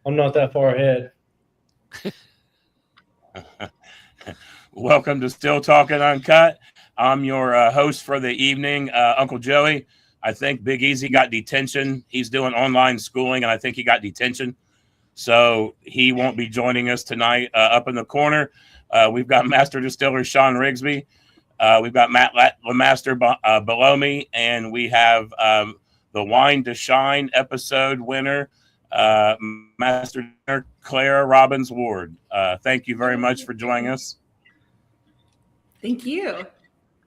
I'm not that far ahead. Welcome to Still Talking Uncut. I'm your host for the evening, Uncle Joey. I think Big Easy got detention. He's doing online schooling, and I think he got detention. So he won't be joining us tonight. Up in the corner, we've got Master Distiller Sean Rigsby. We've got Matt Lemaster below me, and we have the Wine to Shine episode winner, Master Clara Robbins Ward. Thank you very much for joining us. Thank you.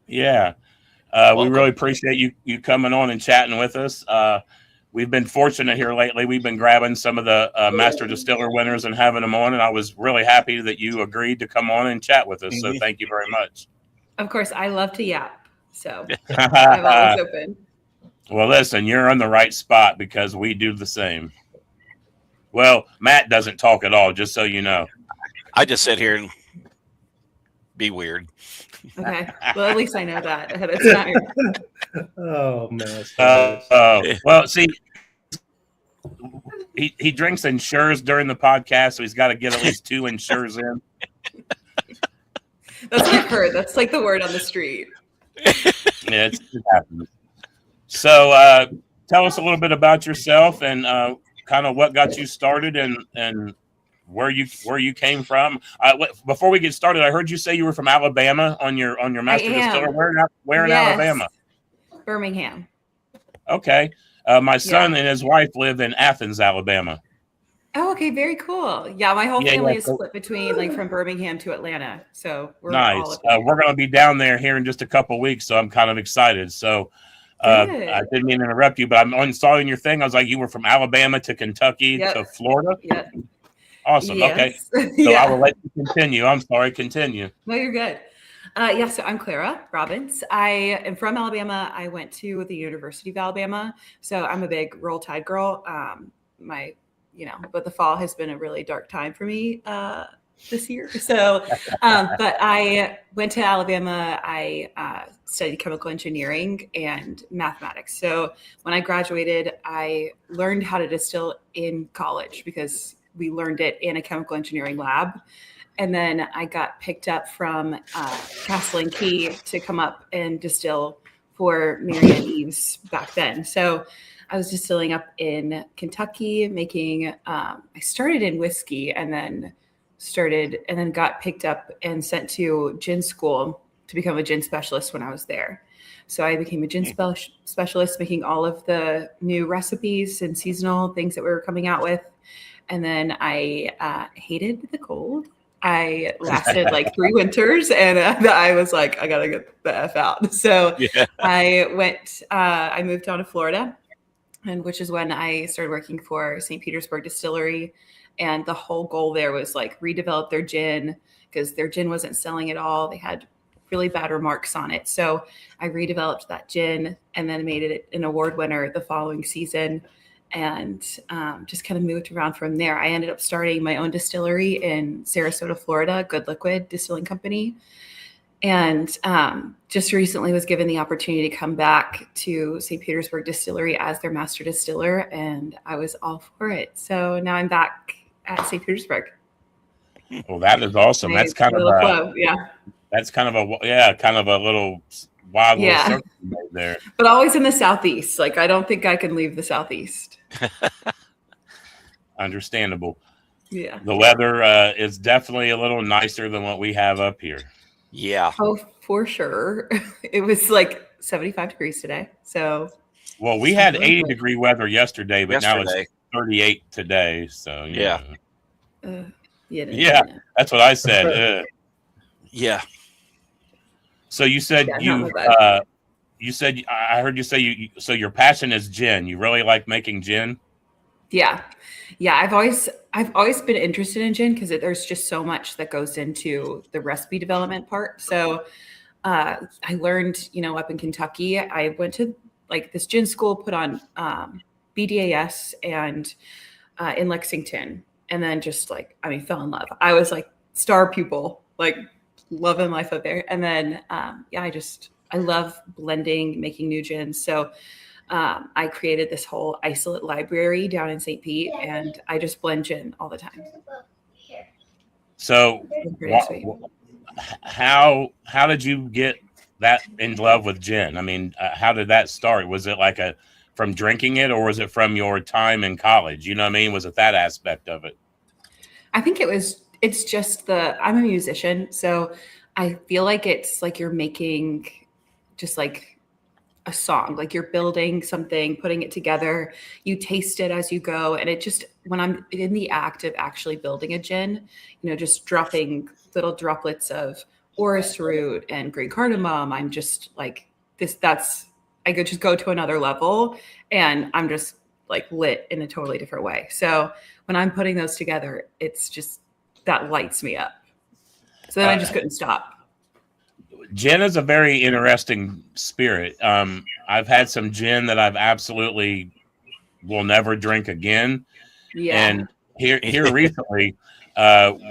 Yeah. We really appreciate you coming on and chatting with us. We've been fortunate here lately. We've been grabbing some of the Master Distiller winners and having them on, and I was really happy that you agreed to come on and chat with us. So thank you very much. Of course, I love to yap, so I'm always open. Well, listen, you're on the right spot because we do the same. Well, Matt doesn't talk at all, just so you know. I just sit here and be weird. Okay. Well, at least I know that ahead of time. Oh, man. Well, see, he drinks Ensures during the podcast, so he's got to get at least 2 Ensures in. That's what I've heard. That's like the word on the street. Yeah, it happens. So tell us a little bit about yourself and kind of what got you started and where you came from. Before we get started, I heard you say you were from Alabama on your Master Distiller. Where in Alabama? Birmingham. Okay. My son and his wife live in Athens, Alabama. Oh, okay. Very cool. Yeah, my whole family is split between like from Birmingham to Atlanta. So we're nice. All we're going to be down there here in just a couple of weeks, so I'm kind of excited. So I didn't mean to interrupt you, but I saw in your thing, I was like, you were from Alabama to Kentucky to Florida? Yep. Awesome. Yes. Okay. So I will let you continue. I'm sorry. Continue. No, you're good. So I'm Clara Robbins. I am from Alabama. I went to the University of Alabama. So I'm a big Roll Tide girl. But the fall has been a really dark time for me this year. So, but I went to Alabama. I studied chemical engineering and mathematics. So when I graduated, I learned how to distill in college because we learned it in a chemical engineering lab. And then I got picked up from Castle and Key to come up and distill for Marianne Eaves back then. So I was distilling up in Kentucky, making, I started in whiskey and then got picked up and sent to gin school to become a gin specialist when I was there. So I became a gin specialist, making all of the new recipes and seasonal things that we were coming out with. And then I hated the cold. I lasted like 3 winters and I was like, I got to get the F out. So I moved down to Florida, and which is when I started working for St. Petersburg Distillery. And the whole goal there was like redevelop their gin because their gin wasn't selling at all. They had really bad remarks on it. So I redeveloped that gin and then made it an award winner the following season. And just kind of moved around from there. I ended up starting my own distillery in Sarasota, Florida, Good Liquid Distilling Company. And just recently was given the opportunity to come back to St. Petersburg Distillery as their master distiller. And I was all for it. So now I'm back at St. Petersburg. Well, that is awesome. That's kind of that's kind of a little wild little circle there. But always in the Southeast. Like, I don't think I can leave the Southeast. Understandable. Yeah. The weather is definitely a little nicer than what we have up here. Yeah. Oh, for sure. It was like 75 degrees today. So. Well, we had 80-degree weather yesterday, but now it's 38 today. So yeah. That's what I said. Yeah. So you said I heard you say so your passion is gin. You really like making gin? Yeah. I've always been interested in gin because there's just so much that goes into the recipe development part. So I learned, up in Kentucky, I went to like this gin school put on BDAS and in Lexington, and then just fell in love. I was like star pupil, like loving life up there. And then I love blending, making new gins. So I created this whole isolate library down in St. Pete, and I just blend gin all the time. So It's pretty sweet. how did you get that in love with gin? I mean, how did that start? Was it like from drinking it, or was it from your time in college? You know what I mean? Was it that aspect of it? I think it's just I'm a musician, so I feel like it's like you're making just like a song, like you're building something, putting it together, you taste it as you go. And it just, when I'm in the act of actually building a gin, just dropping little droplets of orris root and green cardamom, I'm just like I could just go to another level, and I'm just like lit in a totally different way. So when I'm putting those together, it's just, that lights me up. So then I just couldn't stop. Gin is a very interesting spirit. I've had some gin that I've absolutely will never drink again. Yeah. And here recently,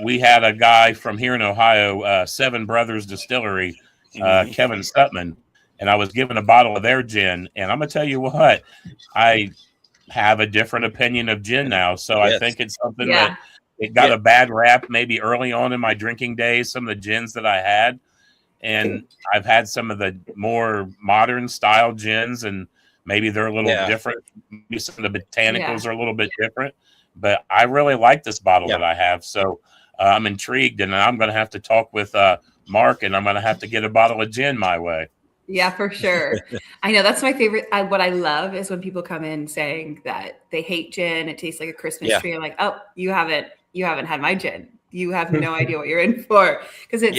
we had a guy from here in Ohio, Seven Brothers Distillery, Kevin Sutman, and I was given a bottle of their gin. And I'm gonna tell you what, I have a different opinion of gin now. So I think it's something that it got a bad rap maybe early on in my drinking days. Some of the gins that I had. And I've had some of the more modern style gins, and maybe they're a little different. Maybe some of the botanicals are a little bit different, but I really like this bottle that I have. So I'm intrigued, and I'm going to have to talk with Mark, and I'm going to have to get a bottle of gin my way. Yeah, for sure. I know that's my favorite. What I love is when people come in saying that they hate gin. It tastes like a Christmas tree. I'm like, oh, you haven't had my gin. You have no idea what you're in for, because it's.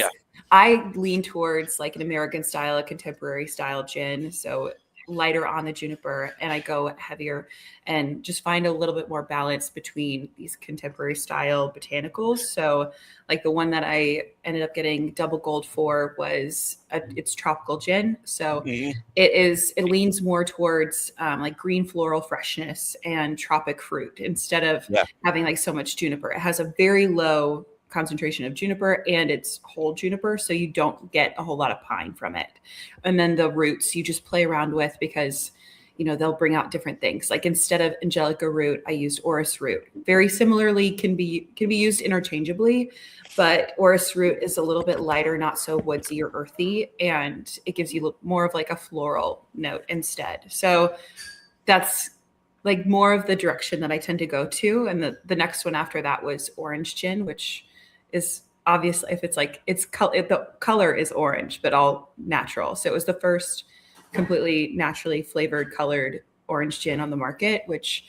I lean towards like an American style, a contemporary style gin. So lighter on the juniper, and I go heavier and just find a little bit more balance between these contemporary style botanicals. So like the one that I ended up getting double gold for was it's tropical gin. So it leans more towards like green floral freshness and tropic fruit instead of having like so much juniper. It has a very low concentration of juniper, and it's whole juniper, so you don't get a whole lot of pine from it. And then the roots you just play around with, because they'll bring out different things. Like instead of angelica root, I used orris root. Very similarly, can be used interchangeably, but orris root is a little bit lighter, not so woodsy or earthy, and it gives you more of like a floral note instead. So that's like more of the direction that I tend to go to. And the next one after that was orange gin, which is obviously, if it's like the color is orange, but all natural. So it was the first completely naturally flavored colored orange gin on the market, which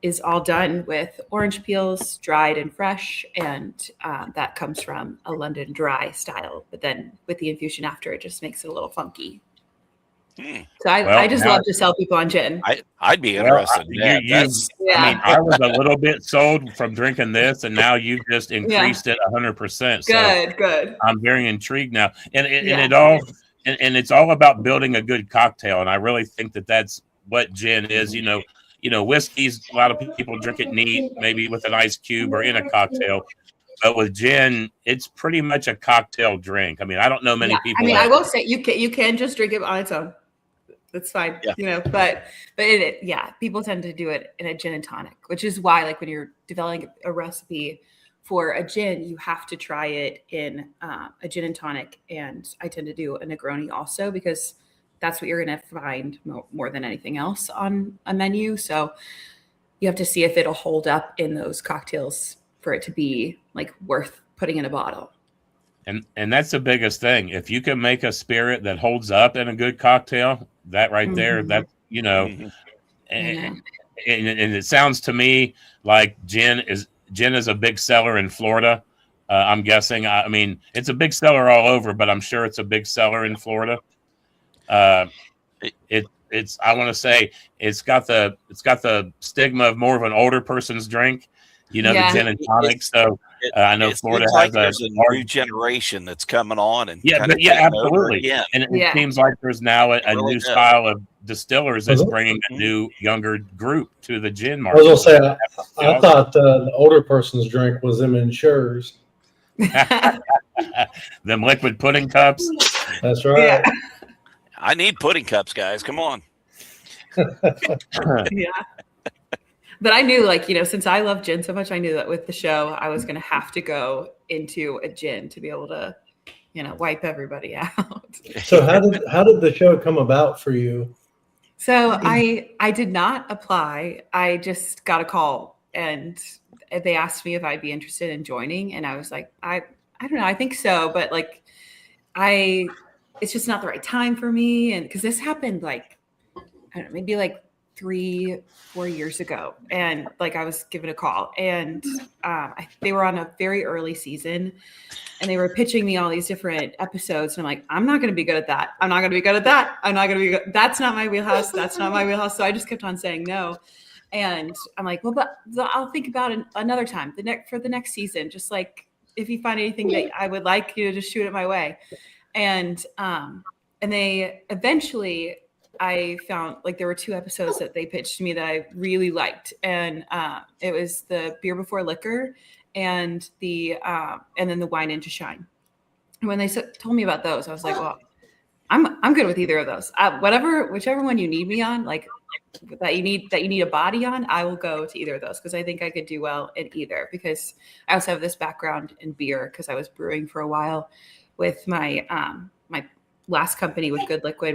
is all done with orange peels, dried and fresh. And that comes from a London dry style. But then with the infusion after, it just makes it a little funky. So I just love to sell people on gin. I'd be interested. I mean, I was a little bit sold from drinking this, and now you've just increased it 100%. Good. I'm very intrigued now, and it's all about building a good cocktail, and I really think that's what gin is. Whiskey's, a lot of people drink it neat, maybe with an ice cube or in a cocktail. But with gin, it's pretty much a cocktail drink. I mean, I don't know many people. I mean, I will say you can just drink it on its own. That's fine, but people tend to do it in a gin and tonic, which is why, like, when you're developing a recipe for a gin, you have to try it in a gin and tonic. And I tend to do a Negroni also, because that's what you're going to find more than anything else on a menu. So you have to see if it'll hold up in those cocktails for it to be like worth putting in a bottle. And that's the biggest thing. If you can make a spirit that holds up in a good cocktail, that right there, that, and it sounds to me like gin is a big seller in Florida. I'm guessing. I mean, it's a big seller all over, but I'm sure it's a big seller in Florida. It's I want to say it's got the stigma of more of an older person's drink. The gin and tonic. So I know Florida has there's a new generation that's coming on, and absolutely. And it seems like there's now a new style of distillers that's bringing a new younger group to the gin market. I was gonna say, I thought the older person's drink was them insurers. Them liquid pudding cups. That's right. I need pudding cups, guys. Come on. Yeah. But I knew, like, since I love gin so much, I knew that with the show, I was going to have to go into a gin to be able to, wipe everybody out. So how did the show come about for you? So I did not apply. I just got a call and they asked me if I'd be interested in joining. And I was like, I don't know. I think so. But like, it's just not the right time for me. And because this happened like, I don't know, maybe like 3-4 years ago. And like, I was given a call and they were on a very early season and they were pitching me all these different episodes. And I'm like, I'm not going to be good at that. I'm not going to be good at that. I'm not going to be good. That's not my wheelhouse. That's not my wheelhouse. So I just kept on saying no. And I'm like, well, but I'll think about it another time for the next season. Just like, if you find anything that I would like you to just shoot it my way. And they eventually, I found like there were 2 episodes that they pitched to me that I really liked. And it was the Beer Before Liquor and then the Wine Into Shine. And when they told me about those, I was like, well, I'm good with either of those. Whichever one you need me on, like that you need a body on, I will go to either of those because I think I could do well in either. Because I also have this background in beer because I was brewing for a while with my my last company with Good Liquid.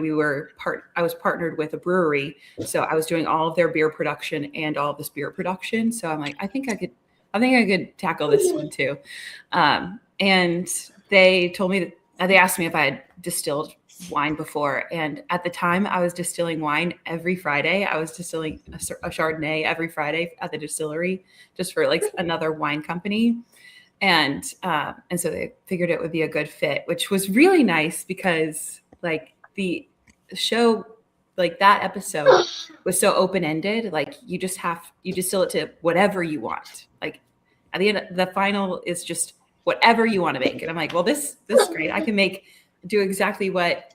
I was partnered with a brewery, so I was doing all of their beer production and all of this beer production. So I'm like, I think I could tackle this one too. And they told me that they asked me if I had distilled wine before. And at the time I was distilling wine every Friday. I was distilling a Chardonnay every Friday at the distillery just for like another wine company. And so they figured it would be a good fit, which was really nice because like the show, like that episode was so open-ended. Like you distill it to whatever you want. Like at the end, the final is just whatever you want to make. And I'm like, well, this is great. I can do exactly what,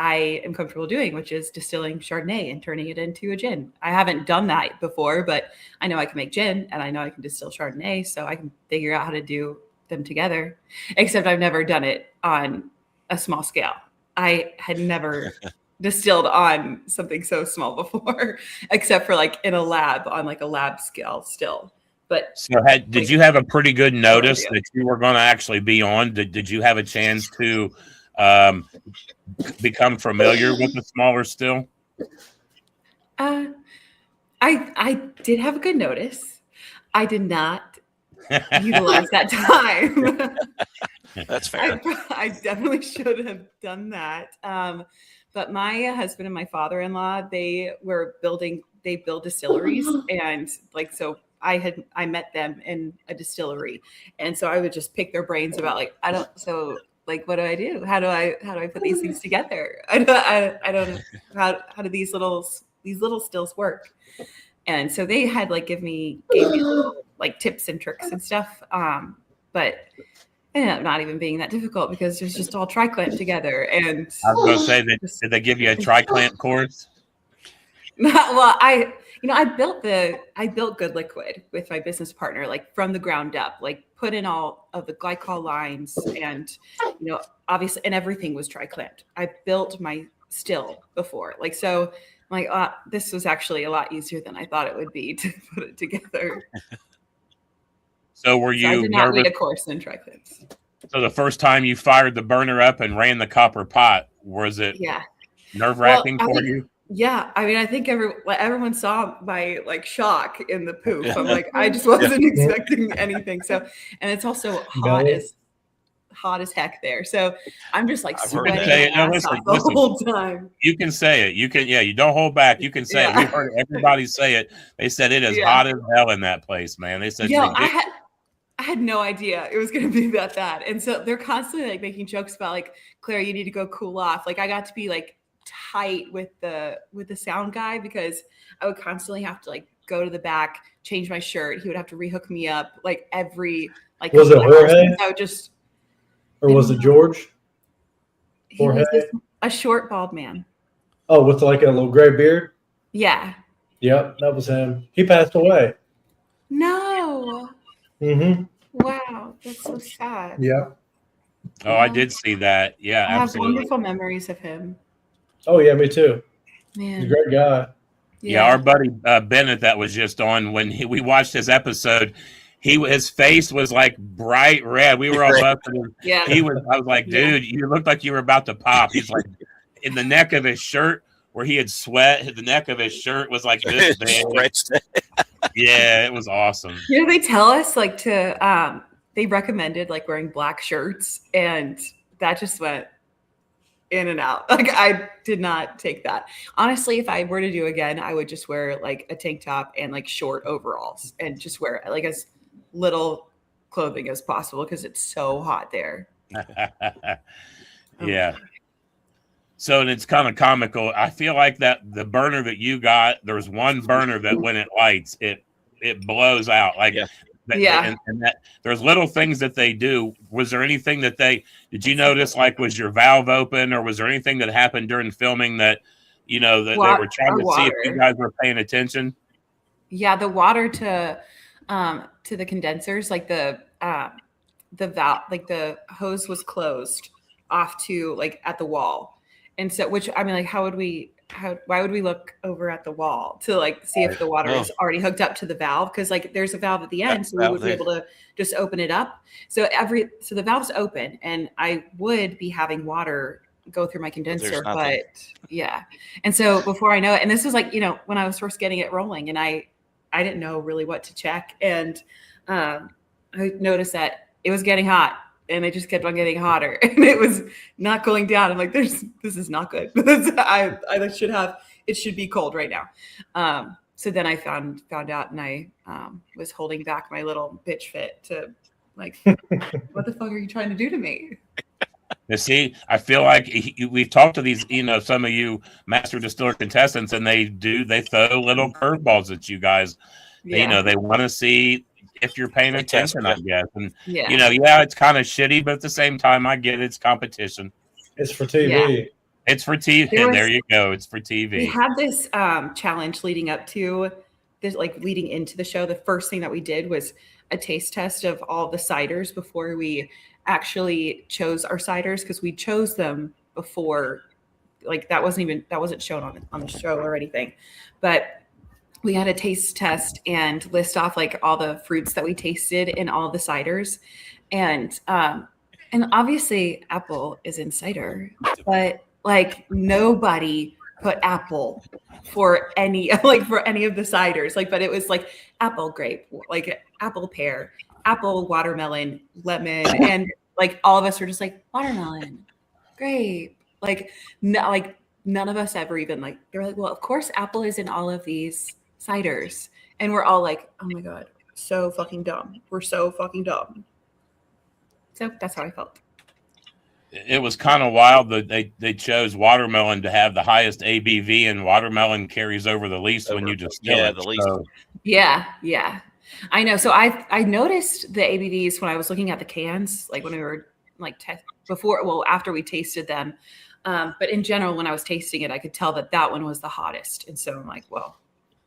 I am comfortable doing, which is distilling Chardonnay and turning it into a gin. I haven't done that before, but I know I can make gin and I know I can distill Chardonnay, so I can figure out how to do them together, except I've never done it on a small scale. I had never distilled on something so small before, except for like in a lab on like a lab scale still. But so did you have a pretty good notice that you were going to actually be on? Did you have a chance to become familiar with the smaller still? I did have a good notice. I did not utilize that time. That's fair. I definitely should have done that. But my husband and my father-in-law, they build distilleries. And like, so I met them in a distillery. And so I would just pick their brains about like, like, what do I do? How do I put these things together? I don't know how do these little stills work? And so they had like gave me little, like tips and tricks and stuff. But it ended up not even being that difficult because it's just all tri-clamp together. And I was going to say that did they give you a tri-clamp course? Well, I built Good Liquid with my business partner, like from the ground up, like put in all of the glycol lines and, obviously, and everything was tri-clamped. I built my still before. Like, so I'm like, this was actually a lot easier than I thought it would be to put it together. So were you I did not nervous? need a course in tri-clamps. So the first time you fired the burner up and ran the copper pot, was it nerve-wracking for you? Yeah, I mean, I think everyone saw my like shock in the poof. I'm like, I just wasn't expecting anything. So, and it's also hot as heck there. So I'm just like sweating the whole time. You can say it. You don't hold back. You can say it. We've heard everybody say it. They said it is hot as hell in that place, man. They said I had no idea it was going to be that bad. And so they're constantly like making jokes about like, Clara, you need to go cool off. Like I got to be like tight with the sound guy because I would constantly have to like go to the back, change my shirt. He would have to rehook me up like every like. Was it Jorge? I would just. Or was it George? He was a short, bald man. Oh, with like a little gray beard? Yeah. Yep, that was him. He passed away. No. Mm-hmm. Wow, that's so sad. Yeah. Oh, I did see that. Yeah, I have absolutely. wonderful memories of him. Oh, yeah, me too. Man. He's a great guy. Yeah, our buddy Bennett that was just on when we watched his episode. His face was like bright red. We were all busting him. Yeah. I was like, dude, you looked like you were about to pop. He's like, in the neck of his shirt where he had sweat, the neck of his shirt was like this big. Yeah, it was awesome. You know, they tell us like to they recommended like wearing black shirts, and that just went in and out. Like I did not take that. Honestly, if I were to do again, I would just wear like a tank top and like short overalls and just wear like as little clothing as possible because it's so hot there. Yeah. So and it's kind of comical. I feel like that the burner that you got, there's one burner that when it lights, it blows out. Like and that there's little things that they do. Was there anything that did you notice, like was your valve open, or was there anything that happened during filming that they were trying to see if you guys were paying attention? Yeah, the water to the condensers, like the valve, like the hose was closed off to like at the wall. And so, which I mean, like, why would we look over at the wall to like see if the water is already hooked up to the valve? Because like there's a valve at the end, so we would be able to just open it up. So the valve's open, and I would be having water go through my condenser, but yeah. And so before I know it, and this was like when I was first getting it rolling, and I didn't know really what to check, and I noticed that it was getting hot. And it just kept on getting hotter, and it was not cooling down. I'm like, this is not good. It should be cold right now. So then I found out, and I was holding back my little bitch fit to like, what the fuck are you trying to do to me? You see, I feel like we've talked to these, some of you master distiller contestants, and they throw little curveballs at you guys. Yeah. They want to see if you're paying attention, I guess. And, yeah. It's kind of shitty, but at the same time, I get it's competition. It's for TV. Yeah. It's for TV. There you go. It's for TV. We had this challenge leading up to this, like leading into the show. The first thing that we did was a taste test of all the ciders before we actually chose our ciders, because we chose them before, like that wasn't shown on the show or anything. But we had a taste test and list off like all the fruits that we tasted in all the ciders. And obviously apple is in cider, but like nobody put apple for any of the ciders. Like, but it was like apple grape, like apple pear, apple watermelon, lemon, and like all of us were just like watermelon, grape. Like no, like none of us ever even like, they were like, well, of course apple is in all of these ciders, and we're all like, oh my god, so fucking dumb. We're so fucking dumb. So that's how I felt. It was kind of wild that they chose watermelon to have the highest ABV, and watermelon carries over the least when you distill it. The least. So. Yeah, I know. So I noticed the ABVs when I was looking at the cans, like when we were like after we tasted them. But in general, when I was tasting it, I could tell that one was the hottest, and so I'm like, well,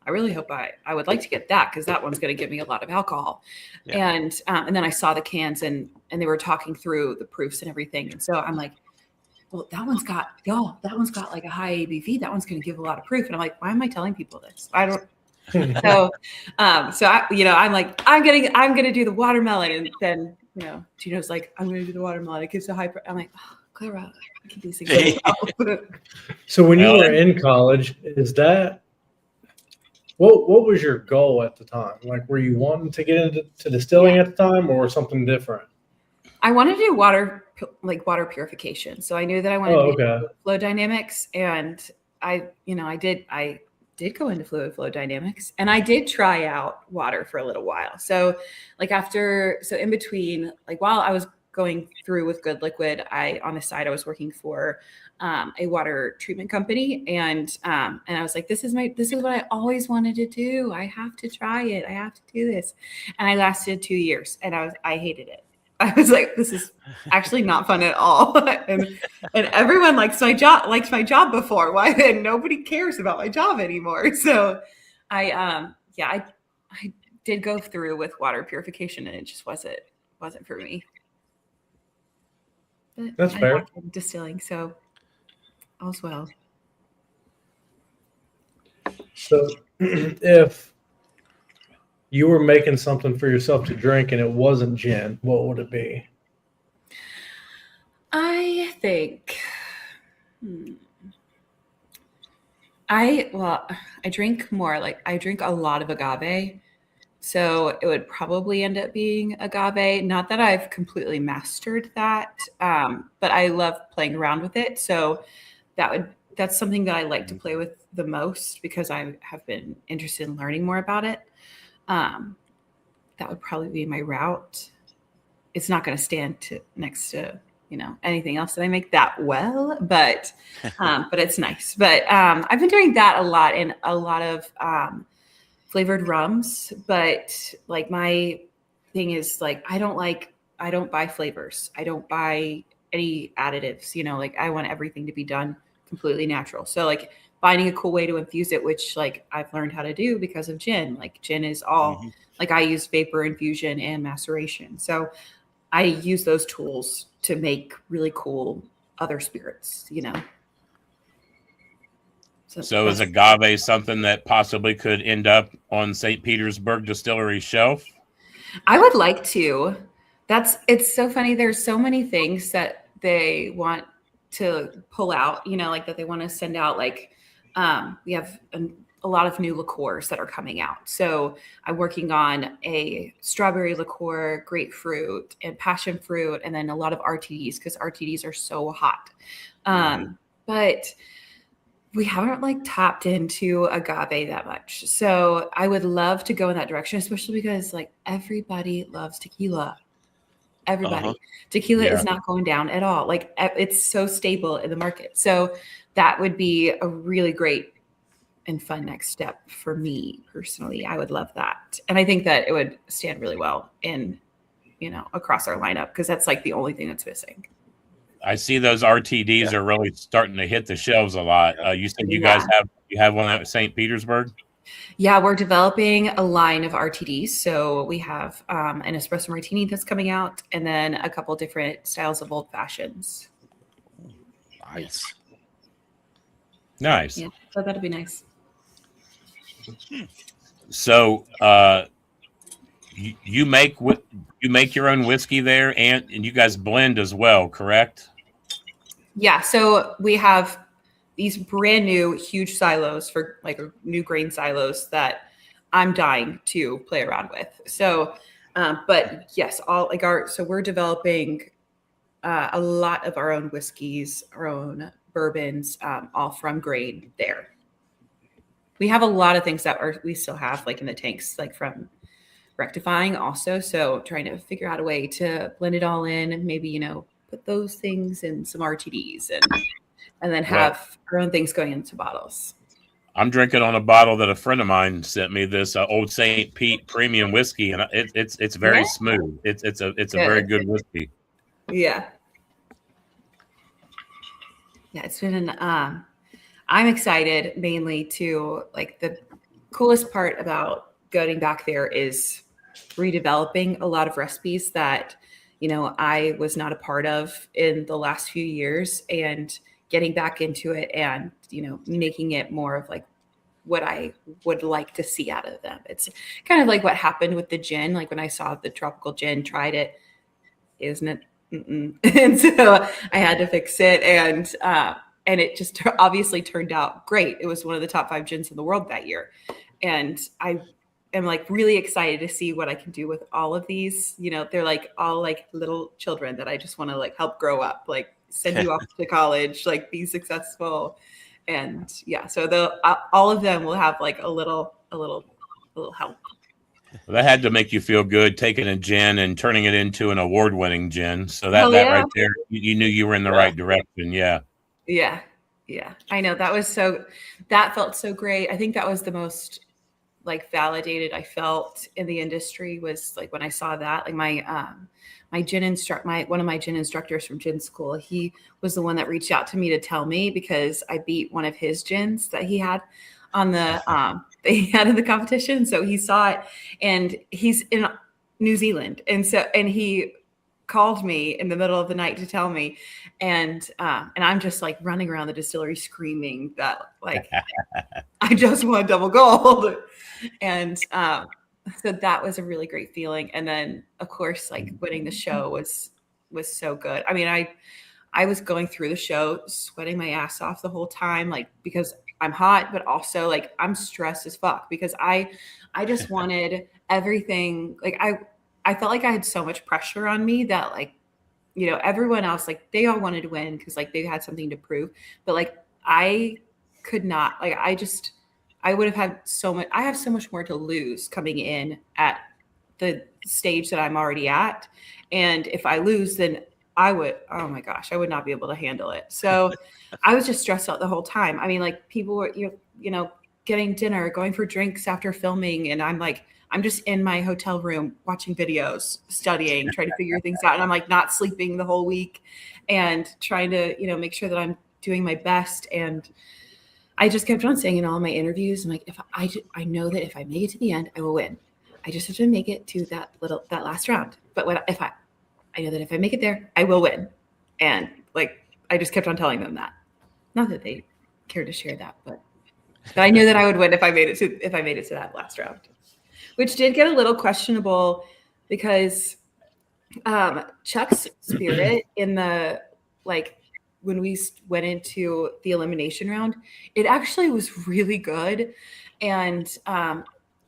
I really hope I would like to get that, because that one's going to give me a lot of alcohol. Yeah. And then I saw the cans and they were talking through the proofs and everything. And so I'm like, well, that one's got like a high ABV. That one's going to give a lot of proof. And I'm like, why am I telling people this? I don't. So I, I'm like, I'm going to do the watermelon. And then, Gino's like, I'm going to do the watermelon. It gives a high. I'm like, oh, Clara, I can do things. So when you were in college, what was your goal at the time? Like, were you wanting to get into distilling at the time, or something different? I wanted to do water purification. So I knew that I wanted to do flow dynamics, and I did go into fluid flow dynamics, and I did try out water for a little while. So like in between, like while I was going through with Good Liquid, on the side I was working for a water treatment company, and I was like, this is what I always wanted to do. I have to try it. I have to do this. And I lasted 2 years, and I hated it. I was like, this is actually not fun at all. and everyone likes my job before. Why then nobody cares about my job anymore? So I did go through with water purification, and it just wasn't for me. But that's fair. Distilling, so all's well. So if you were making something for yourself to drink and it wasn't gin, what would it be? I think I drink more, like I drink a lot of agave. So it would probably end up being agave. Not that I've completely mastered that, but I love playing around with it. So that's something that I like to play with the most because I have been interested in learning more about it. That would probably be my route. It's not going to stand next to anything else that I make that well, but it's nice. But I've been doing that a lot in a lot of flavored rums. But like my thing is like I don't buy flavors. I don't buy any additives. Like I want everything to be done completely natural. So like finding a cool way to infuse it, which like I've learned how to do because of gin. Like gin is all like I use vapor infusion and maceration. So I use those tools to make really cool other spirits, So is agave something that possibly could end up on St. Petersburg Distillery's shelf? I would like to. It's so funny. There's so many things that they want to pull out, like that they want to send out. Like we have a lot of new liqueurs that are coming out. So I'm working on a strawberry liqueur, grapefruit, and passion fruit, and then a lot of RTDs because RTDs are so hot. But we haven't like tapped into agave that much. So I would love to go in that direction, especially because like everybody loves tequila. Everybody. Tequila is not going down at all. Like it's so stable in the market. So that would be a really great and fun next step for me personally. I would love that. And I think that it would stand really well in, across our lineup because that's like the only thing that's missing. I see those RTDs are really starting to hit the shelves a lot. You said you guys have one at St. Petersburg? Yeah, we're developing a line of RTDs. So we have an espresso martini that's coming out and then a couple different styles of old fashions. Nice. Nice. Yeah, so that'd be nice. So you make your own whiskey there and you guys blend as well, correct? Yeah, so we have these brand new huge silos for like new grain silos that I'm dying to play around with. So, but yes, so we're developing a lot of our own whiskeys, our own bourbons, all from grain there. We have a lot of things that we still have like in the tanks, like from rectifying also. So trying to figure out a way to blend it all in and maybe, put those things in some RTDs and then have our own things going into bottles. I'm drinking on a bottle that a friend of mine sent me, this Old St. Pete premium whiskey, and it's very smooth. It's a very good whiskey. Yeah. Yeah, it's been I'm excited mainly to like the coolest part about going back there is redeveloping a lot of recipes that, I was not a part of in the last few years and getting back into it and, making it more of like what I would like to see out of them. It's kind of like what happened with the gin. Like when I saw the tropical gin, tried it, isn't it? And so I had to fix it. And it just obviously turned out great. It was one of the top 5 gins in the world that year. And I am like really excited to see what I can do with all of these. They're like all like little children that I just want to like help grow up, like send you off to college, like be successful. And yeah, so all of them will have like a little help. Well, that had to make you feel good, taking a gin and turning it into an award-winning gin. So that right there, you knew you were in the right direction. Yeah. Yeah. I know that felt so great. I think that was the most like validated I felt in the industry was like when I saw that, like one of my gin instructors from gin school, he was the one that reached out to me to tell me because I beat one of his gins that he had on the in the competition. So he saw it and he's in New Zealand. And he called me in the middle of the night to tell me, and I'm just like running around the distillery screaming that like I just won double gold, and so that was a really great feeling. And then of course like winning the show was so good. I mean, I was going through the show sweating my ass off the whole time, like because I'm hot, but also like I'm stressed as fuck because I just wanted everything. Like I felt like I had so much pressure on me that like, you know, everyone else, like they all wanted to win because like they had something to prove, but like I could not, like I would have had so much, I have so much more to lose coming in at the stage that I'm already at. And if I lose, then I would, oh my gosh, I would not be able to handle it. So I was just stressed out the whole time. I mean, like people were, you know, getting dinner, going for drinks after filming. And I'm like, I'm just in my hotel room watching videos, studying, trying to figure things out. And I'm like not sleeping the whole week and trying to, you know, make sure that I'm doing my best. And I just kept on saying in all my interviews, I'm like, if I know that if I make it to the end, I will win. I just have to make it to that last round. But I know that if I make it there, I will win. And like, I just kept on telling them that. Not that they cared to share that, but I knew that I would win if I made it to that last round, which did get a little questionable because Chuck's spirit in the, like, when we went into the elimination round, it actually was really good. And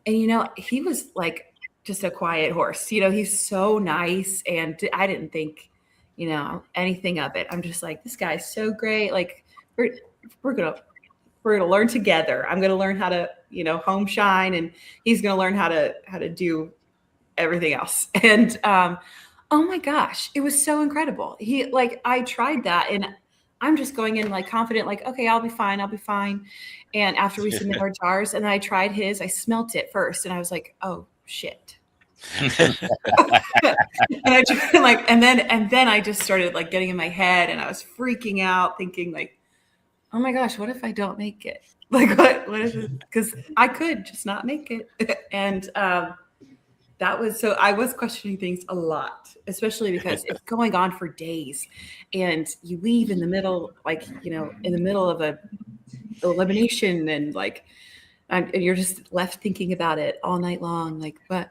you know, he was like just a quiet horse, you know, he's so nice. And I didn't think, you know, anything of it. I'm just like, this guy's so great. Like we're going to learn together. I'm going to learn how to, you know, home shine, and he's going to learn how to do everything else. And oh my gosh, it was so incredible. I tried that and I'm just going in like confident, like, okay, I'll be fine. And after we submit our jars and then I tried his, I smelt it first and I was like, oh shit. and I tried, like, and then I just started like getting in my head and I was freaking out thinking like, oh my gosh, what if I don't make it? Like what is it? Because I could just not make it. And that was, so I was questioning things a lot, especially because it's going on for days and you leave in the middle, like, you know, in the middle of a elimination and like, and you're just left thinking about it all night long. Like what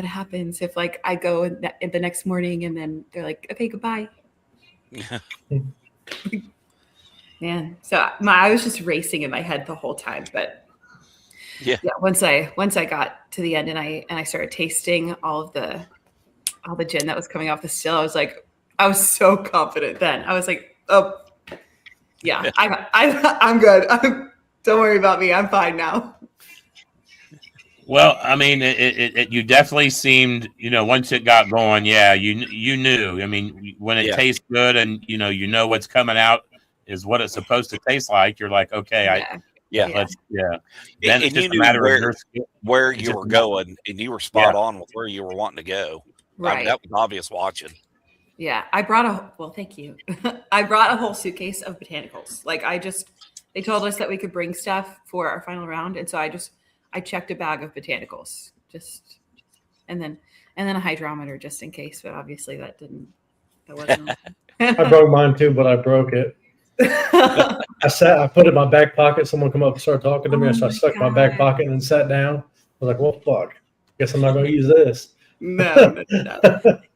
happens if like I go in the next morning and then they're like, okay, goodbye. Man. So I was just racing in my head the whole time, but yeah. Once I got to the end and I started tasting all the gin that was coming off the still, I was so confident then. I was like, oh yeah, I'm good. Don't worry about me. I'm fine now. Well, I mean, you definitely seemed, you know, once it got going, yeah, you knew. I mean, when it tastes good and you know what's coming out is what it's supposed to taste like. You're like, okay, yeah. Then it's just a matter of where you were going, and you were spot on with where you were wanting to go. Right, I mean, that was obvious watching. Yeah, I brought thank you. I brought a whole suitcase of botanicals. Like they told us that we could bring stuff for our final round, and so I checked a bag of botanicals, and then a hydrometer just in case. But obviously that wasn't. I broke mine too, but I broke it. I put it in my back pocket. Someone come up and started talking to me, so I stuck my back pocket and then sat down. I was like, well, fuck. Guess I'm not going to use this. No.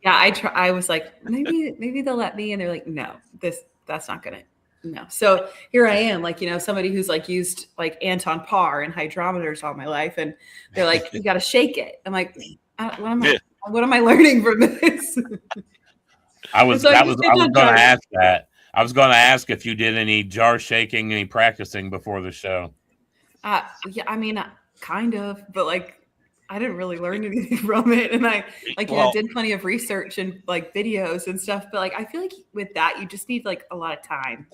Yeah, I was like, maybe they'll let me, and they're like, no, that's not gonna. No. So here I am, like, you know, somebody who's like used like Anton Par and hydrometers all my life, and they're like, you got to shake it. I'm like, what am I learning from this? I was going to ask that. I was going to ask if you did any jar shaking, any practicing before the show. Yeah, I mean, kind of, but like, I didn't really learn anything from it. And I did plenty of research and like videos and stuff. But like, I feel like with that, you just need like a lot of time.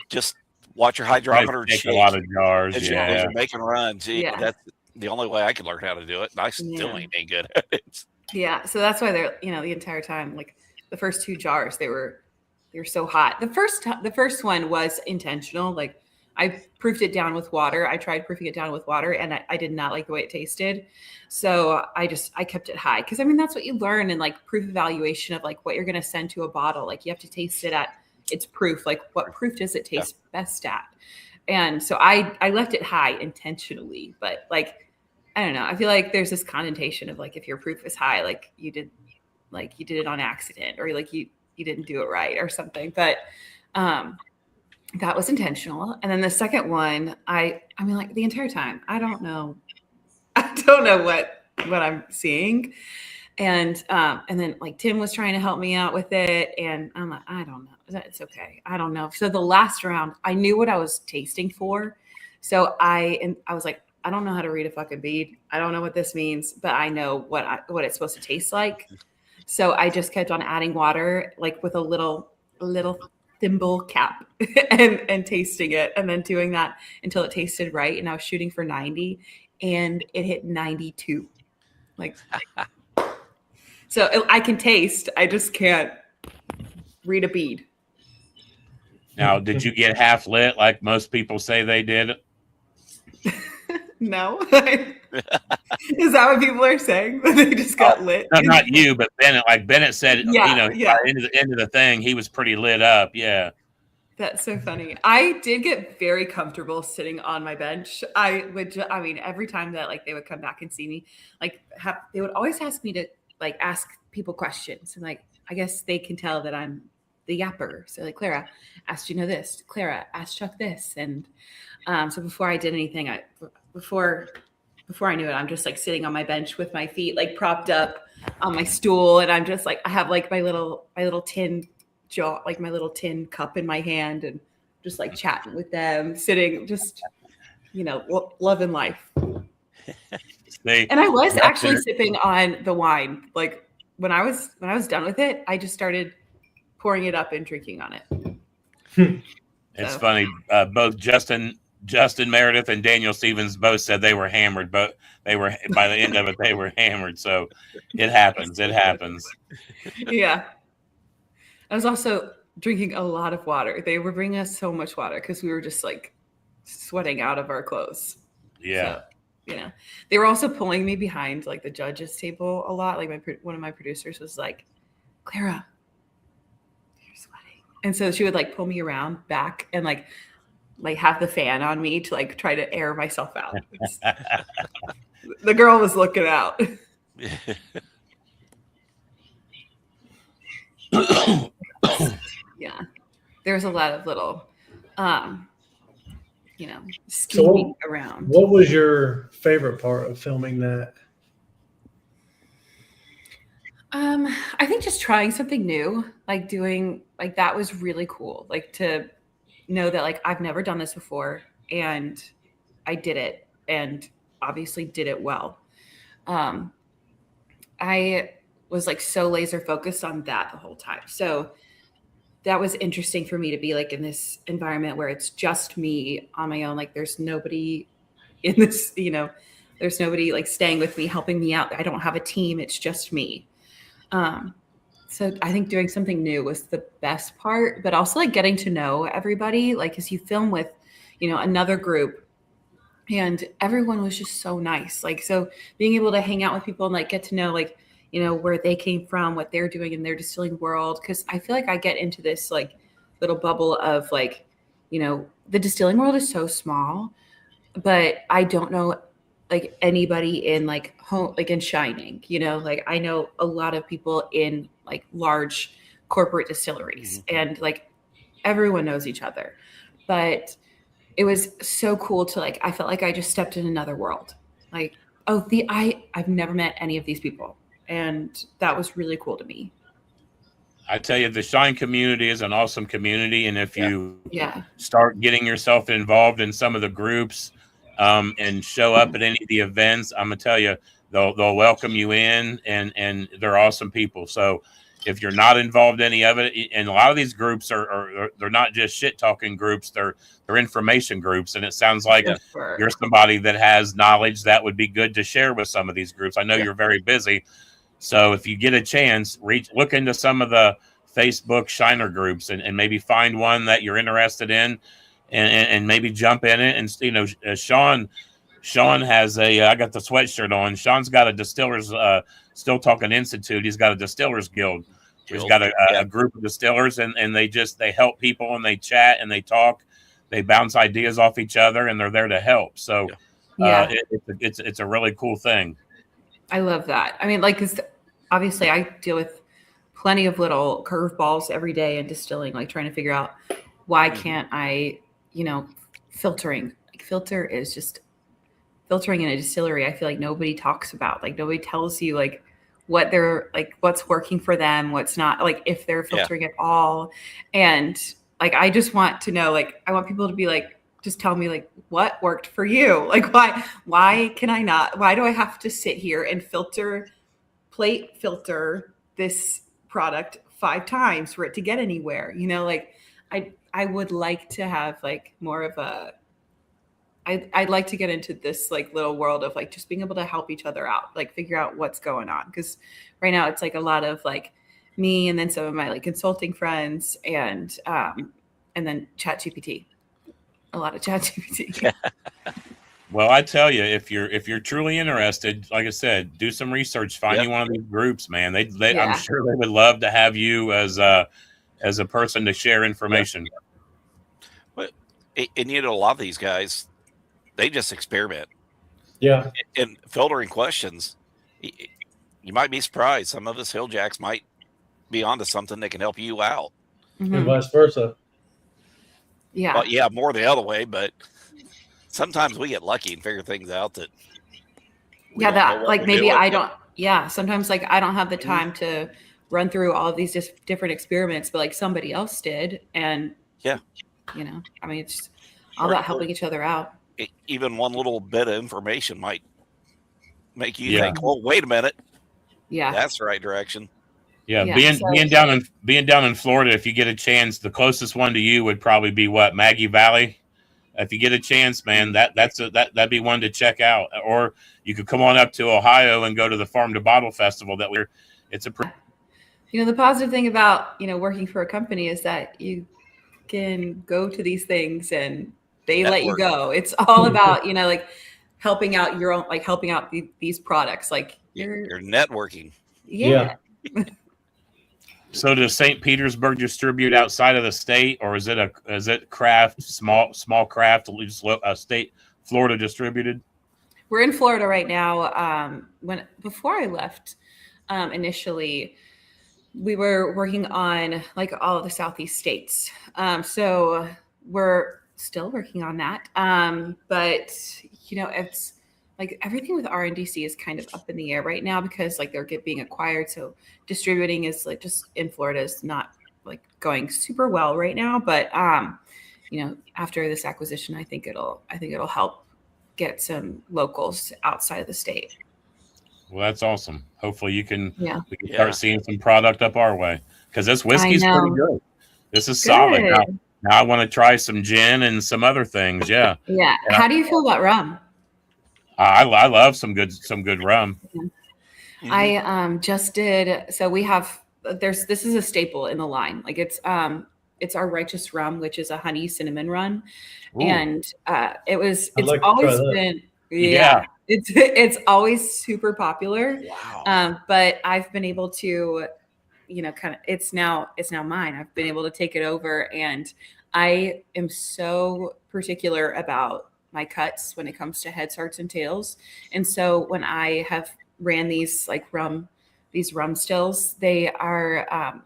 Just watch your hydrometer. Take a lot of jars. As you're making runs. That's the only way I could learn how to do it. And I still ain't good at it. Yeah. So that's why they're, you know, the entire time, like the first 2 jars, they were so hot. The first one was intentional. Like I proofed it down with water. I tried proofing it down with water, and I did not like the way it tasted. So I kept it high. Cause I mean, that's what you learn in like proof evaluation of like what you're going to send to a bottle. Like you have to taste it at its proof. Like what proof does it taste best at? And so I left it high intentionally, but like, I don't know. I feel like there's this connotation of like, if your proof is high, like you did it on accident, or like you didn't do it right or something. But that was intentional. And then the second one, I mean, like the entire time, I don't know what I'm seeing. And then like Tim was trying to help me out with it. And I'm like, I don't know. It's okay. I don't know. So the last round, I knew what I was tasting for. So I was like, I don't know how to read a fucking bead. I don't know what this means, but I know what it's supposed to taste like. So I just kept on adding water, like with a little thimble cap and tasting it, and then doing that until it tasted right. And I was shooting for 90 and it hit 92. Like, so I can taste, I just can't read a bead. Now, did you get half lit like most people say they did? No. Is that what people are saying? They just got lit? No, not you, but Bennett. Like Bennett said, by the end of the thing, he was pretty lit up. Yeah. That's so funny. I did get very comfortable sitting on my bench. Every time that like they would come back and see me, like they would always ask me to like ask people questions. And like, I guess they can tell that I'm the yapper. So like, Clara asked, this, Clara asked Chuck this. And so before I did anything, before I knew it, I'm just like sitting on my bench with my feet like propped up on my stool. And I'm just like, I have like my little tin jaw, like my little tin cup in my hand, and just like chatting with them, sitting, just, loving life. And I was actually sipping on the wine. Like when I was done with it, I just started pouring it up and drinking on it. It's funny. Both Justin Meredith and Daniel Stevens both said they were hammered, but they were, by the end of it, they were hammered. So it happens. Yeah. I was also drinking a lot of water. They were bringing us so much water because we were just like sweating out of our clothes. Yeah. So, they were also pulling me behind like the judges table a lot. Like one of my producers was like, Clara, you're sweating. And so she would like pull me around back and like have the fan on me to like try to air myself out. The girl was looking out. Yeah, there's a lot of little scheming around. What was your favorite part of filming that? I think just trying something new, like doing like that was really cool. Like to know that like I've never done this before and I did it, and obviously did it well. I was like so laser focused on that the whole time. So that was interesting for me to be like in this environment where it's just me on my own. Like there's nobody in this, there's nobody like staying with me, helping me out. I don't have a team. It's just me. So I think doing something new was the best part, but also like getting to know everybody, like as you film with, another group, and everyone was just so nice. Like, so being able to hang out with people and like get to know like, where they came from, what they're doing in their distilling world. Cause I feel like I get into this like little bubble of like, the distilling world is so small, but I don't know like anybody in like home, like in Shining, like I know a lot of people in like large corporate distilleries, and like everyone knows each other, but it was so cool to like, I felt like I just stepped in another world. Like, I've never met any of these people. And that was really cool to me. I tell you, the Shine community is an awesome community. And if you start getting yourself involved in some of the groups and show up at any of the events, I'm going to tell you, they'll welcome you in, and they're awesome people. So if you're not involved in any of it, and a lot of these groups they're not just shit talking groups, they're information groups. And it sounds like you're somebody that has knowledge that would be good to share with some of these groups. I know you're very busy. So if you get a chance, look into some of the Facebook Shiner groups and maybe find one that you're interested in, and maybe jump in it. And Sean has I got the sweatshirt on. Sean's got a distillers Still Talking Institute. He's got a distillers guild. He's got a group of distillers, and they help people, and they chat and they talk, they bounce ideas off each other, and they're there to help. So it's a really cool thing. I love that. I mean, like, 'cause obviously I deal with plenty of little curveballs every day in distilling, like trying to figure out why can't I, filtering. Like, filtering in a distillery. I feel like nobody talks about, like, nobody tells you like what they're like, what's working for them, what's not, like if they're filtering at all. And like, I just want to know, like, I want people to be like, just tell me like what worked for you. Like, why can I not, why do I have to sit here and plate filter this product 5 times for it to get anywhere? Like I would like to have like more of a, I'd like to get into this like little world of like just being able to help each other out, like figure out what's going on. Because right now it's like a lot of like me and then some of my like consulting friends and then ChatGPT, a lot of ChatGPT. Well, I tell you, if you're truly interested, like I said, do some research, find you one of these groups, man. I'm sure they would love to have you as a person to share information. But and a lot of these guys, they just experiment. Yeah. And filtering questions, you might be surprised. Some of us hill jacks might be onto something that can help you out. Mm-hmm. And vice versa. Yeah. Well, yeah, more the other way, but sometimes we get lucky and figure things out that. Sometimes like I don't have the time to run through all of these different experiments, but like somebody else did. And I mean, it's all about helping each other out. Even one little bit of information might make you think, well, wait a minute. Yeah. That's the right direction. Yeah. Being down in Florida, if you get a chance, the closest one to you would probably be Maggie Valley. If you get a chance, man, that'd be one to check out. Or you could come on up to Ohio and go to the Farm to Bottle Festival. The positive thing about, working for a company is that you can go to these things and they let you go. It's all about, like helping out your own, like helping out these products. Like you're networking. Yeah. So does St. Petersburg distribute outside of the state, or is it craft, small craft, state Florida distributed? We're in Florida right now. Before I left, initially, we were working on like all of the Southeast states. So we're still working on that. But it's like everything with RNDC is kind of up in the air right now because like they're being acquired. So distributing is like just in Florida is not like going super well right now. But after this acquisition, I think it'll help get some locals outside of the state. Well, that's awesome. Hopefully we can start seeing some product up our way because this whiskey's pretty good. This is solid. Now I want to try some gin and some other things. Yeah. Yeah. How do you feel about rum? I love some good rum. Mm-hmm. I just did. So we have this is a staple in the line. Like it's our Righteous Rum, which is a honey cinnamon rum. Ooh. And it's always been it's always super popular. Wow. But I've been able to it's now mine. I've been able to take it over, and I am so particular about my cuts when it comes to heads, hearts, and tails. And so when I have ran these rum stills, they are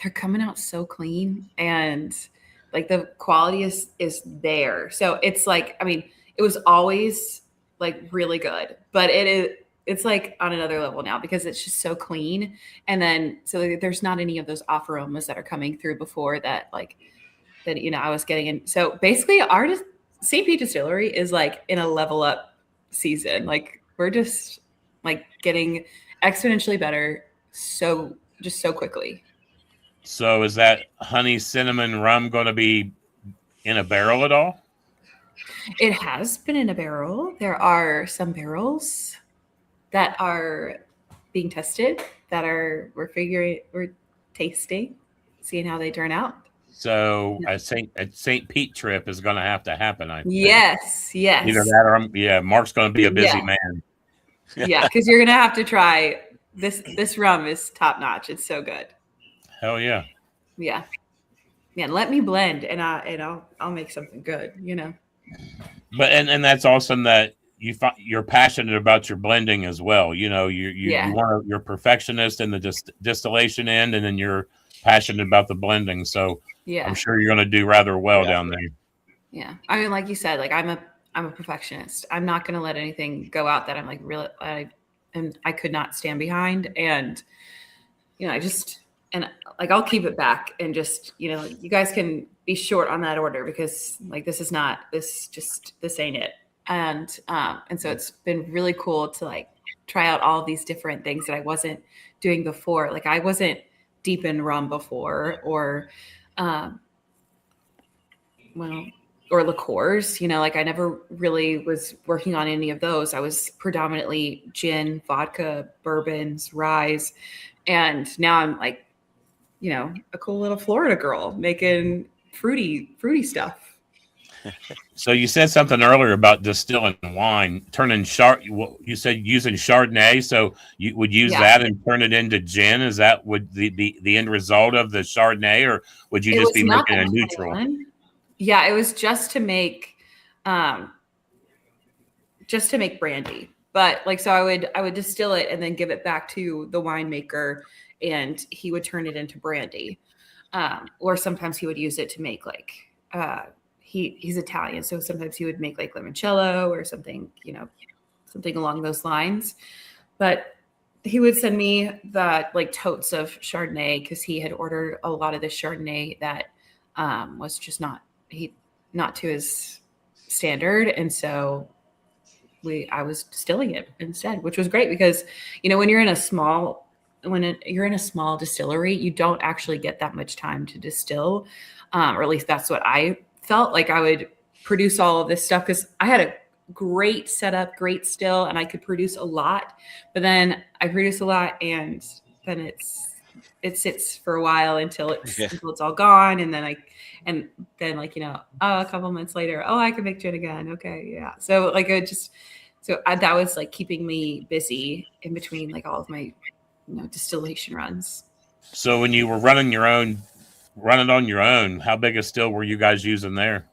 they're coming out so clean, and like the quality is there. So it's like, I mean, it was always like really good, but it's like on another level now because it's just so clean. And then, so there's not any of those off aromas that are coming through before that I was getting in. So basically St. Pete Distillery is like in a level up season. Like we're just like getting exponentially better. So quickly. So is that honey cinnamon rum going to be in a barrel at all? It has been in a barrel. There are some barrels that are being tested we're tasting, seeing how they turn out. So a St. Pete trip is going to have to happen. I think. Yes. Either that or Mark's going to be a busy man. Yeah, because you're gonna have to try this. This rum is top notch. It's so good. Hell yeah. Yeah. Man, let me blend and I'll make something good, But and that's awesome that you're passionate about your blending as well. You you're a perfectionist in the distillation end, and then you're passionate about the blending. So yeah. I'm sure you're going to do rather well down there. Yeah. I mean, like you said, like I'm a perfectionist. I'm not going to let anything go out that I'm like really, I could not stand behind. And, I'll keep it back and just, you guys can be short on that order because like, this ain't it. And so it's been really cool to like try out all these different things that I wasn't doing before. Like I wasn't deep in rum before or liqueurs, like I never really was working on any of those. I was predominantly gin, vodka, bourbons, ryes. And now I'm like, a cool little Florida girl making fruity stuff. So you said something earlier about distilling wine, turning you said using Chardonnay. So you would use that and turn it into gin. Is that would the end result of the Chardonnay, or would you just be making a neutral? Yeah, it was just to make brandy. But like, so I would distill it and then give it back to the winemaker and he would turn it into brandy. Or sometimes he would use it to make like, he's Italian. So sometimes he would make like limoncello or something, something along those lines. But he would send me the like totes of Chardonnay because he had ordered a lot of the Chardonnay that was just not to his standard. And so I was distilling it instead, which was great because, when you're in a small distillery, you don't actually get that much time to distill. Or at least that's what I felt like. I would produce all of this stuff because I had a great setup, great still, and I could produce a lot, but then I produce a lot and then it sits for a while until it's all gone. And then a couple months later, I can make gin again. Okay. Yeah. So like, that was like keeping me busy in between like all of my, distillation runs. So when you were running on your own, how big a still were you guys using there?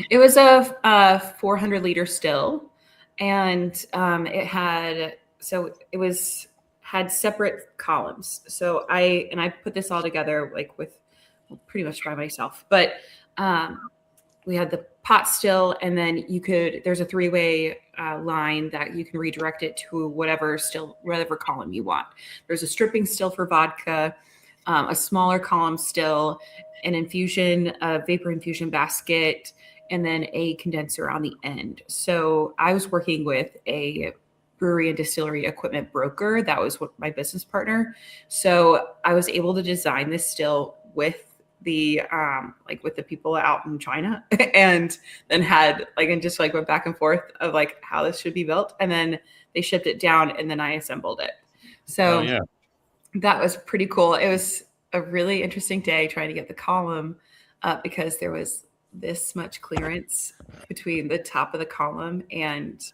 It was a 400 liter still, and it had separate columns. So I put this all together like pretty much by myself. But we had the pot still, and then there's a 3-way line that you can redirect it to whatever column you want. There's a stripping still for vodka, a smaller column still, an vapor infusion basket, and then a condenser on the end. So I was working with a brewery and distillery equipment broker. That was my business partner. So I was able to design this still with the with the people out in China, and then went back and forth of like how this should be built, and then they shipped it down, and then I assembled it. So that was pretty cool. It was a really interesting day trying to get the column up because there was this much clearance between the top of the column and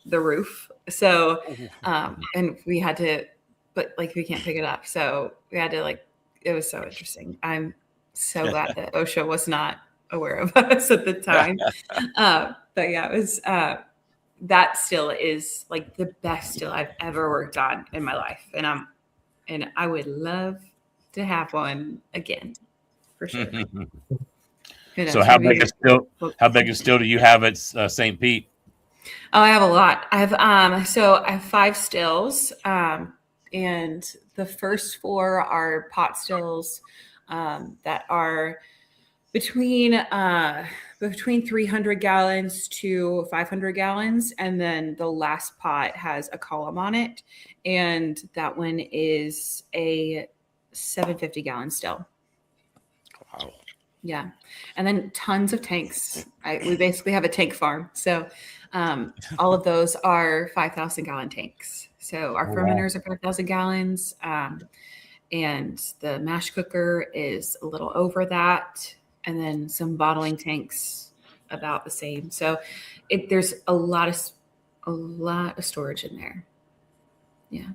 the roof. So and we had to, but like we can't pick it up, so we had to it was so interesting. I'm so glad that OSHA was not aware of us at the time. But yeah, it was that still is like the best still I've ever worked on in my life, and I would love to have one again for sure. So how big a still do you have at St. Pete? Oh, I have a lot. I have 5 stills, and the first 4 are pot stills that are between 300 gallons to 500 gallons, and then the last pot has a column on it, and that one is a 750 gallon still. Wow. Yeah. And then tons of tanks. We basically have a tank farm. So all of those are 5,000 gallon tanks. So our fermenters are 5,000 gallons. and the mash cooker is a little over that, and then some bottling tanks about the same. So there's a lot of storage in there. Yeah.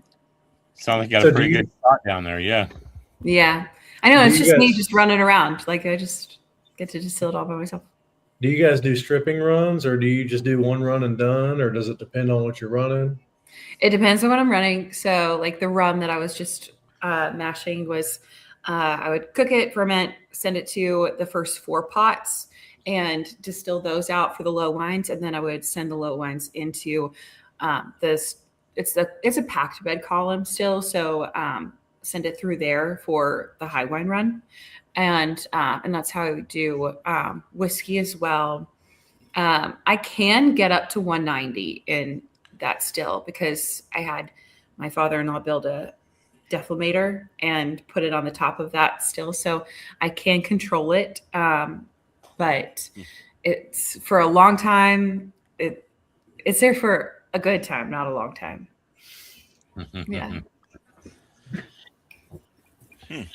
Sounds like you got So a pretty good spot down there. Yeah. Yeah. I know. Do It's you just me guys- just running around. Like I just get to distill it all by myself. Do you guys do stripping runs, or do you just do one run and done, or does it depend on what you're running? It depends on what I'm running. So like the rum that I was just mashing was I would cook it, ferment, send it to the first 4 pots and distill those out for the low wines. And then I would send the low wines into this. It's a packed bed column still. So send it through there for the high wine run. And that's how I would do whiskey as well. I can get up to 190 in that still because I had my father-in-law build a deflator and put it on the top of that still. So I can control it. But it's for a long time. It's there for a good time, not a long time. Yeah. And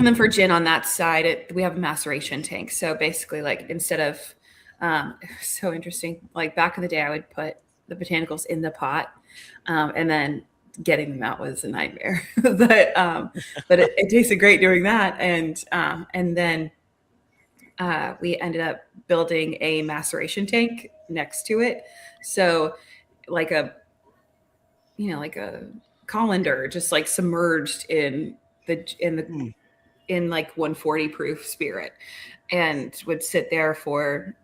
then for gin on that side, we have a maceration tank. So basically, like instead of, so interesting. Like back in the day, I would put the botanicals in the pot, and then getting them out was a nightmare. but it tasted great doing that. And then we ended up building a maceration tank next to it. So like a colander, just like submerged in like 140 proof spirit, and would sit there for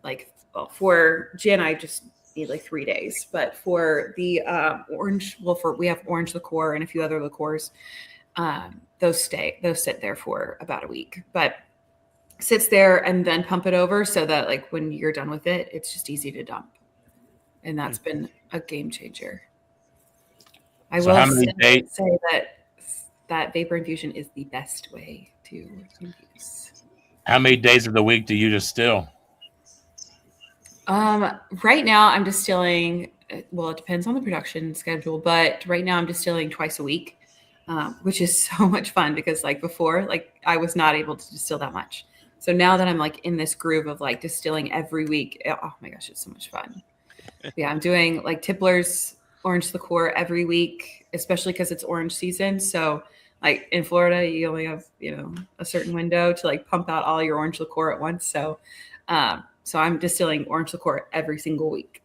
for gin I just need like 3 days, but for the orange, we have orange liqueur and a few other liqueurs, those sit there for about a week, but sits there and then pump it over so that like when you're done with it, it's just easy to dump, and that's been a game changer. I will say that vapor infusion is the best way to infuse. How many days of the week do you distill? Right now I'm distilling, well, it depends on the production schedule, but right now I'm distilling twice a week, which is so much fun because like before, like I was not able to distill that much. So now that I'm like in this groove of like distilling every week, oh my gosh, it's so much fun. Yeah, I'm doing like Tippler's orange liqueur every week, especially because it's orange season. So like in Florida, you only have, a certain window to like pump out all your orange liqueur at once. So, so I'm distilling orange liqueur every single week.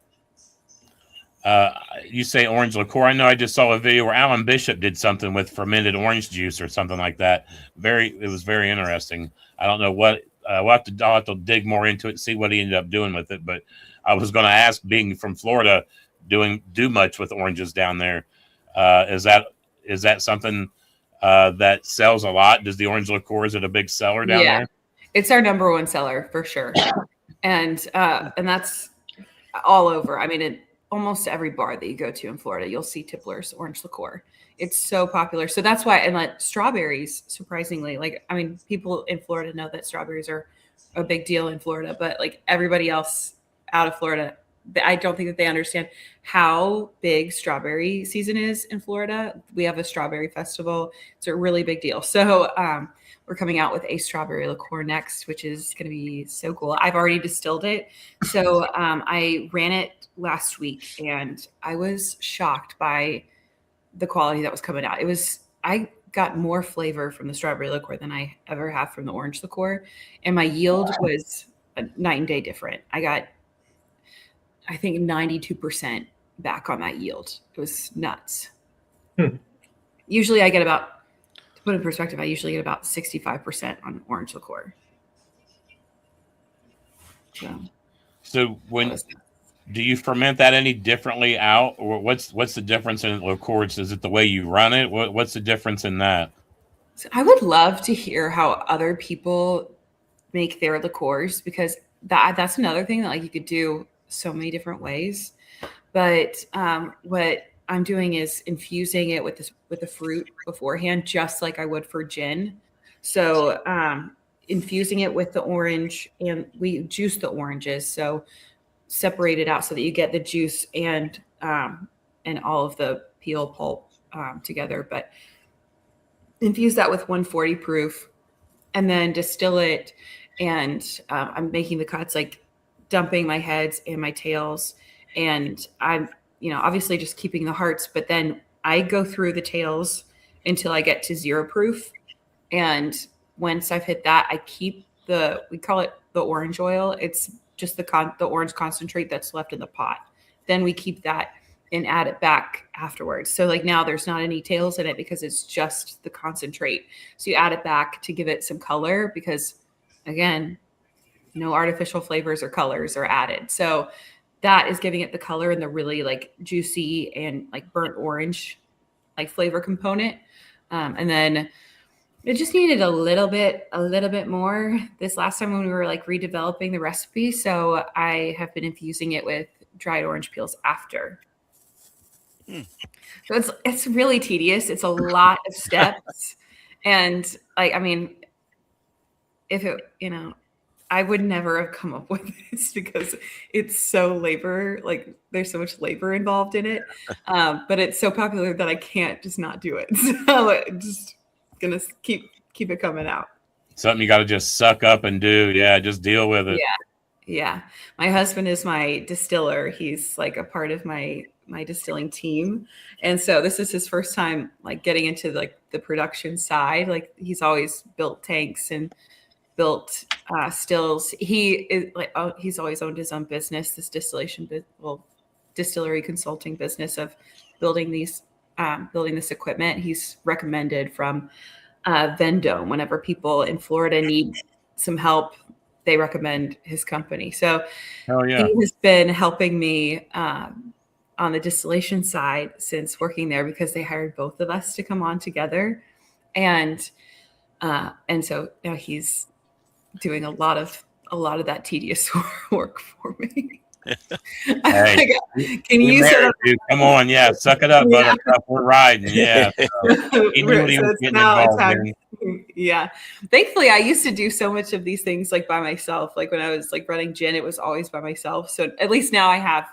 You say orange liqueur. I know I just saw a video where Alan Bishop did something with fermented orange juice or something like that. It was very interesting. I don't know what, I'll have to dig more into it and see what he ended up doing with it. But I was going to ask, being from Florida, do much with oranges down there. Is that something that sells a lot? Does the orange liqueur, is it a big seller down there? It's our number one seller for sure. And that's all over. I mean, almost every bar that you go to in Florida, you'll see Tippler's orange liqueur. It's so popular. So that's why, and like strawberries, surprisingly, like, I mean, people in Florida know that strawberries are a big deal in Florida, but like everybody else out of Florida, I don't think that they understand how big strawberry season is in Florida. We have a strawberry festival. It's a really big deal. So we're coming out with a strawberry liqueur next, which is going to be so cool. I've already distilled it. So I ran it last week and I was shocked by the quality that was coming out. I got more flavor from the strawberry liqueur than I ever have from the orange liqueur. And my yield was a night and day different. I got, I think 92% back on that yield. It was nuts. Usually I get about, to put in perspective, I usually get about 65% on orange liqueur. So do you ferment that any differently out, or what's the difference in liqueurs? Is it the way you run it? What's the difference in that? So I would love to hear how other people make their liqueurs, because that's another thing that like you could do so many different ways. But what I'm doing is infusing it with the fruit beforehand, just like I would for gin. So infusing it with the orange, and we juice the oranges, so separate it out so that you get the juice and all of the peel pulp together, but infuse that with 140 proof and then distill it. And I'm making the cuts, like dumping my heads and my tails. And I'm, obviously just keeping the hearts, but then I go through the tails until I get to 0 proof. And once I've hit that, I keep we call it the orange oil. It's just the orange concentrate that's left in the pot. Then we keep that and add it back afterwards. So like now there's not any tails in it because it's just the concentrate. So you add it back to give it some color because, again, no artificial flavors or colors are added. So that is giving it the color and the really like juicy and like burnt orange like flavor component. And then it just needed a little bit more this last time when we were like redeveloping the recipe. So I have been infusing it with dried orange peels after. So it's really tedious. It's a lot of steps. And like, I mean, if it, I would never have come up with this because it's so like there's so much labor involved in it. But it's so popular that I can't just not do it. So it's just gonna keep it coming out. Something you got to just suck up and do. Yeah. Just deal with it. Yeah. My husband is my distiller. He's like a part of my distilling team. And so this is his first time like getting into like the production side. Like he's always built tanks and built stills. He is like, he's always owned his own business, this distillery consulting business of building this equipment. He's recommended from Vendome. Whenever people in Florida need some help, they recommend his company. So he has been helping me on the distillation side since working there because they hired both of us to come on together. And so now he's doing a lot of that tedious work for me. Hey, can you set up? Dude, come on, suck it up, Buttercup. We're riding, So he knew what he was getting involved in. Yeah, thankfully, I used to do so much of these things like by myself. Like when I was like running gin, it was always by myself. So at least now I have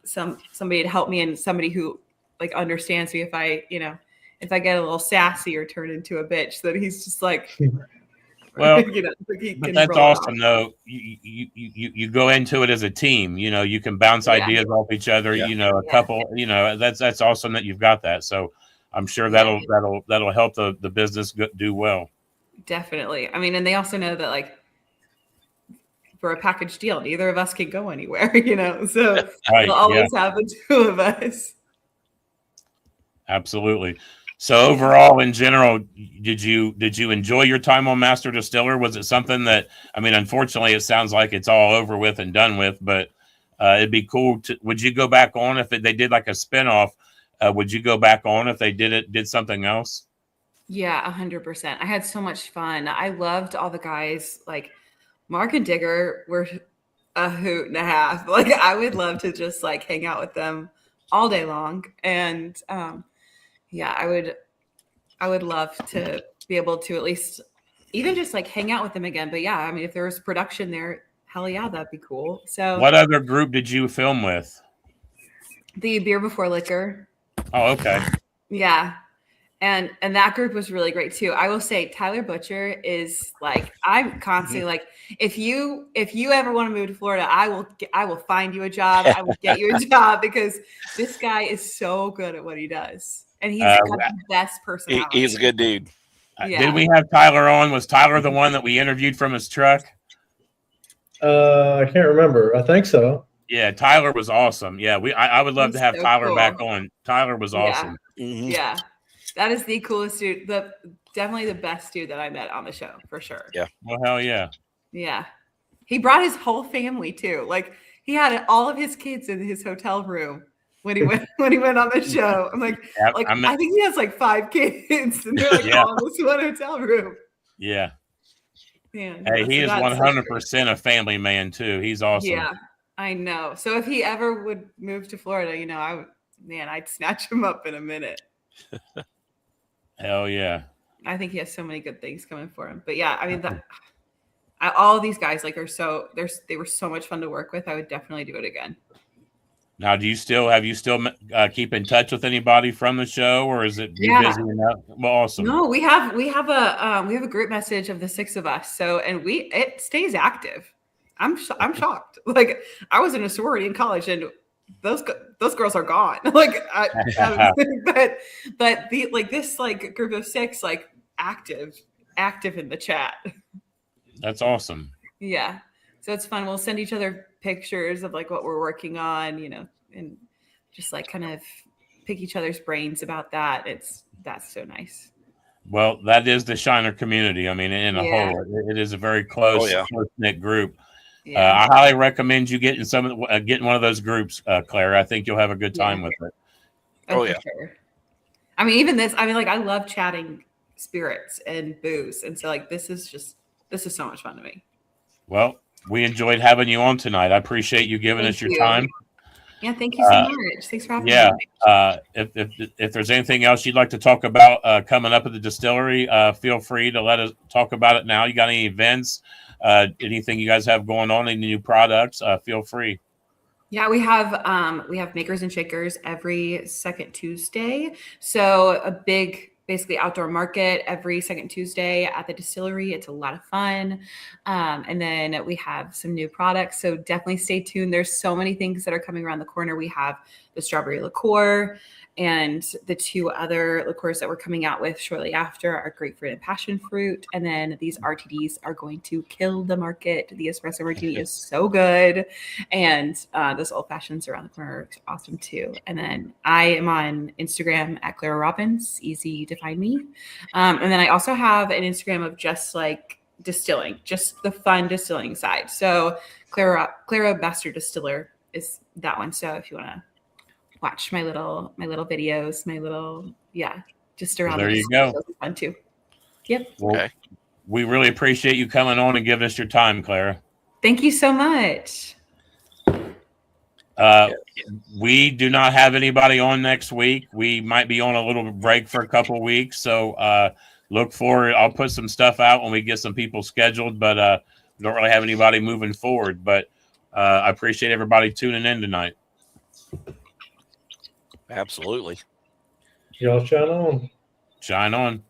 somebody to help me and somebody who like understands me if I get a little sassy or turn into a bitch. So that he's just like. Well, but that's awesome though. You go into it as a team. You can bounce ideas off each other. A couple. That's awesome that you've got that. So I'm sure that'll help the business do well. Definitely. I mean, and they also know that like for a package deal, neither of us can go anywhere. So we'll always have the two of us. Absolutely. So overall, in general, did you enjoy your time on Master Distiller? Was it something that, I mean, unfortunately, it sounds like it's all over with and done with, but it'd be cool would you go back on if they did like a spinoff? Would you go back on if they did something else? Yeah, 100%. I had so much fun. I loved all the guys. Like Mark and Digger were a hoot and a half. Like I would love to just like hang out with them all day long. And I would love to be able to at least even just like hang out with them again. But yeah, I mean, if there was production there, hell yeah, that'd be cool. So what other group did you film with? The Beer Before Liquor. Oh, okay. Yeah. And that group was really great too. I will say Tyler Butcher is like, I'm constantly like, if you ever want to move to Florida, I will find you a job. I will get you a job because this guy is so good at what he does. And he's got the best personality. He's a good dude. Did we have Tyler on? Was Tyler the one that we interviewed from his truck? I can't remember. I think so. Yeah, Tyler was awesome. Yeah, I would love to have Tyler back on. Tyler was awesome. Yeah, that is the coolest dude. Definitely the best dude that I met on the show for sure. Yeah. Well, hell yeah. Yeah, he brought his whole family too. Like he had all of his kids in his hotel room. When he went on the show, I'm like, I think he has like 5 kids, and they're like all in this one hotel room. Yeah. Man, hey, he is 100% a family man too. He's awesome. Yeah, I know. So if he ever would move to Florida, I'd snatch him up in a minute. Hell yeah. I think he has so many good things coming for him. But yeah, I mean, all of these guys like they were so much fun to work with. I would definitely do it again. Now, do you still keep in touch with anybody from the show, or is it you busy enough? Well, awesome. No, we have a group message of the 6 of us. So, and it stays active. I'm shocked. Like, I was in a sorority in college, and those girls are gone. Like, but this group of 6 active in the chat. That's awesome. Yeah. So it's fun. We'll send each other pictures of like what we're working on, and just like kind of pick each other's brains about that. That's so nice. Well, that is the Shiner community. I mean, in a whole, it is a very close-knit group. Yeah. I highly recommend you getting getting one of those groups, Clara. I think you'll have a good time with it. Oh yeah. Sure. I mean, even this. I mean, like, I love chatting spirits and booze, and so like this is so much fun to me. Well, we enjoyed having you on tonight. I appreciate you giving us your time. Yeah, thank you so much. Thanks for having me. If there's anything else you'd like to talk about coming up at the distillery, feel free to let us talk about it now. You got any events, anything you guys have going on, any new products, feel free. Yeah, we have makers and shakers every second Tuesday. So a big, basically outdoor market every second Tuesday at the distillery. It's a lot of fun. And then we have some new products. So definitely stay tuned. There's so many things that are coming around the corner. We have the strawberry liqueur, and the 2 other liqueurs that we're coming out with shortly after are grapefruit and passion fruit. And then these RTDs are going to kill the market. The espresso martini is so good. And those old fashions around the corner are awesome too. And then I am on Instagram at Clara Robbins, easy to find me. And then I also have an Instagram of just like distilling, just the fun distilling side. So Clara Master Distiller is that one. So if you want to watch my little videos, just around. There you go. Fun too. Yep. Well, okay. We really appreciate you coming on and giving us your time, Clara. Thank you so much. We do not have anybody on next week. We might be on a little break for a couple of weeks. So look forward. I'll put some stuff out when we get some people scheduled, but don't really have anybody moving forward. But I appreciate everybody tuning in tonight. Absolutely. Y'all shine on. Shine on.